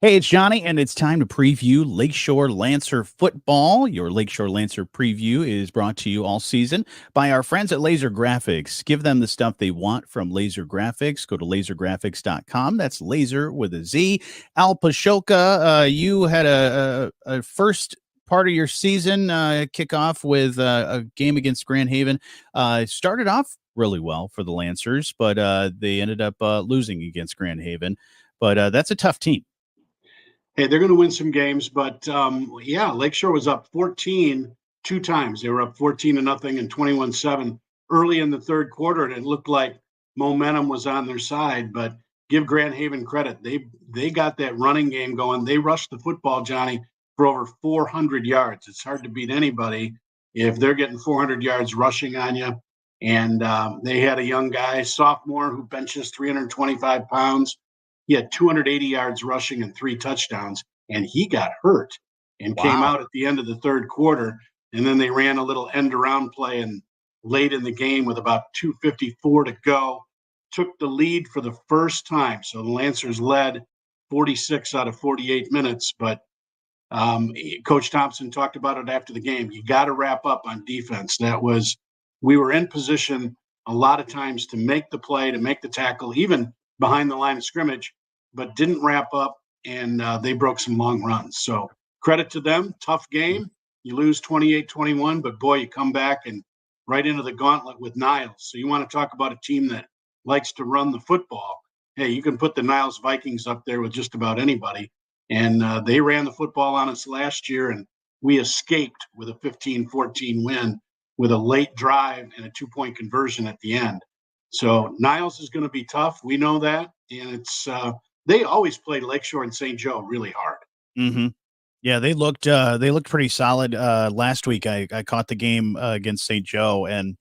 Hey, it's Jonny, and it's time to preview Lakeshore Lancer Football. Your Lakeshore Lancer preview is brought to you all season by our friends at Lazer Graphics. Give them the stuff they want from Lazer Graphics. Go to lazergraphics.com. That's laser with a Z. Pscholka, you had a first part of your season kickoff with a game against Grand Haven. Started off really well for the Lancers, but they ended up losing against Grand Haven. But that's a tough team. Hey, they're going to win some games, but Lakeshore was up 14 two times. They were up 14-0 and 21-7 early in the third quarter, and it looked like momentum was on their side. But give Grand Haven credit; they got that running game going. They rushed the football, Jonny, for over 400 yards. It's hard to beat anybody if they're getting 400 yards rushing on you. And they had a young guy, sophomore, who benches 325 pounds. He had 280 yards rushing and 3 touchdowns, and he got hurt and came out at the end of the third quarter. And then they ran a little end-around play and late in the game with about 2:54 to go, took the lead for the first time. So the Lancers led 46 out of 48 minutes. But Coach Thompson talked about it after the game. You got to wrap up on defense. We were in position a lot of times to make the play, to make the tackle, even behind the line of scrimmage, but didn't wrap up, and they broke some long runs. So credit to them. Tough game. You lose 28-21, but boy, you come back and right into the gauntlet with Niles. So you want to talk about a team that likes to run the football. Hey, you can put the Niles Vikings up there with just about anybody. And they ran the football on us last year, and we escaped with a 15-14 win with a late drive and a 2-point conversion at the end. So Niles is going to be tough. We know that. And it's they always played Lakeshore and St. Joe really hard. Mm-hmm. Yeah, they looked pretty solid last week. I caught the game against St. Joe, and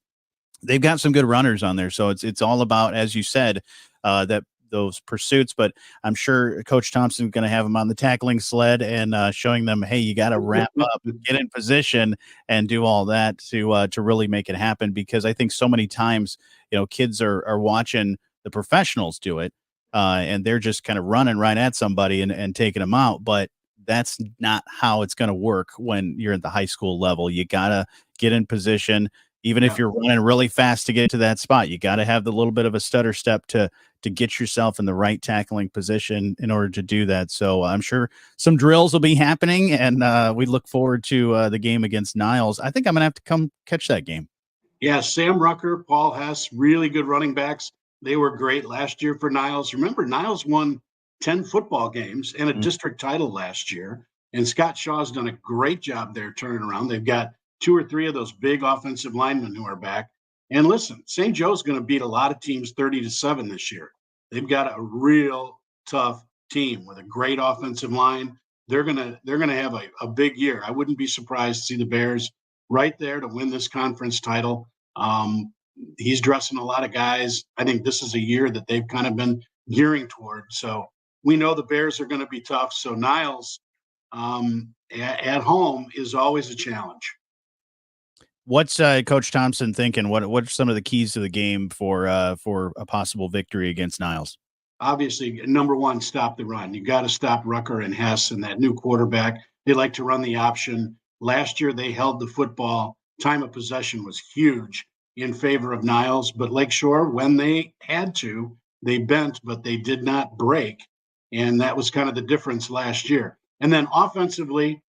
they've got some good runners on there. So it's all about, as you said, that those pursuits. But I'm sure Coach Thompson's going to have them on the tackling sled and showing them, hey, you got to wrap up, get in position, and do all that to really make it happen. Because I think so many times, kids are watching the professionals do it, and they're just kind of running right at somebody and taking them out. But that's not how it's going to work when you're at the high school level. You got to get in position. Even if you're running really fast to get to that spot, you got to have the little bit of a stutter step to get yourself in the right tackling position in order to do that. So I'm sure some drills will be happening, and we look forward to the game against Niles. I think I'm going to have to come catch that game. Yeah, Sam Rucker, Paul Hess, really good running backs. They were great last year for Niles. Remember, Niles won 10 football games and a district title last year, and Scott Shaw's done a great job there turning around. They've got 2 or 3 of those big offensive linemen who are back. And listen, St. Joe's going to beat a lot of teams 30-7 this year. They've got a real tough team with a great offensive line. They're gonna have a big year. I wouldn't be surprised to see the Bears right there to win this conference title. He's dressing a lot of guys. I think this is a year that they've kind of been gearing toward. So we know the Bears are going to be tough. So Niles at home is always a challenge. What's Coach Thompson thinking? What are some of the keys to the game for a possible victory against Niles? Obviously, number one, stop the run. You got to stop Rucker and Hess and that new quarterback. They like to run the option. Last year, they held the football. Time of possession was huge in favor of Niles, but Lakeshore, when they had to, they bent, but they did not break. And that was kind of the difference last year. And then offensively,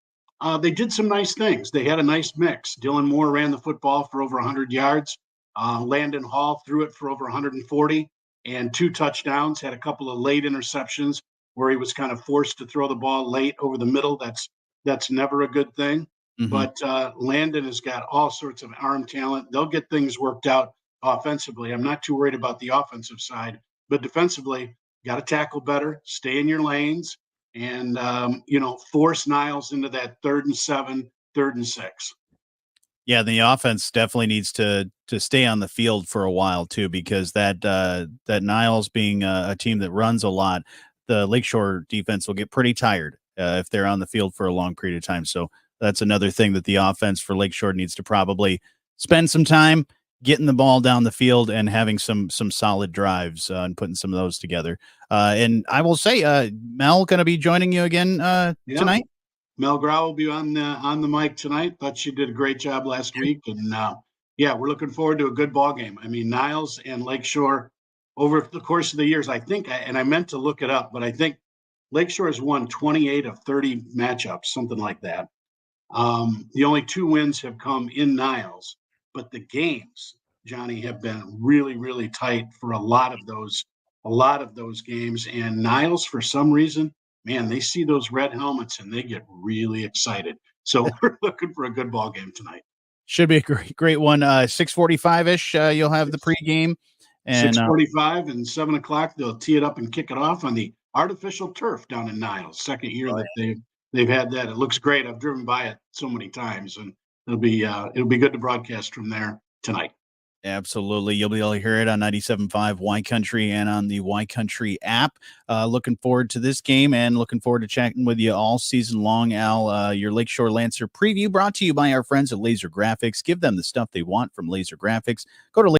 they did some nice things. They had a nice mix. Dylan Moore ran the football for over 100 yards. Landon Hall threw it for over 140 and 2 touchdowns, had a couple of late interceptions where he was kind of forced to throw the ball late over the middle. That's never a good thing. Mm-hmm. But Landon has got all sorts of arm talent. They'll get things worked out offensively. I'm not too worried about the offensive side, but defensively, got to tackle better, stay in your lanes, and force Niles into that 3rd and 7, 3rd and 6. Yeah, the offense definitely needs to stay on the field for a while too, because that Niles being a team that runs a lot, the Lakeshore defense will get pretty tired if they're on the field for a long period of time. So that's another thing that the offense for Lakeshore needs to probably spend some time, getting the ball down the field and having some solid drives and putting some of those together. And I will say, Mel going to be joining you again tonight. Mel Grau will be on the mic tonight. Thought she did a great job last week, and yeah, we're looking forward to a good ball game. I mean, Niles and Lakeshore over the course of the years, I think, and I meant to look it up, but I think Lakeshore has won 28 of 30 matchups, something like that. The only 2 wins have come in Niles, but the games, Johnny, have been really, really tight for a lot of those games. And Niles, for some reason, man, they see those red helmets and they get really excited. So we're looking for a good ball game tonight. Should be a great one. 6:45-ish, you'll have the pregame. And 6:45 and 7 o'clock, they'll tee it up and kick it off on the artificial turf down in Niles. Second year that they've had that. It looks great. I've driven by it so many times, and it'll be good to broadcast from there tonight. Absolutely. You'll be able to hear it on 97.5 Y Country and on the Y Country app. Looking forward to this game and looking forward to chatting with you all season long, Al. Your Lakeshore Lancer preview brought to you by our friends at Lazer Graphics. Give them the stuff they want from Lazer Graphics. Go to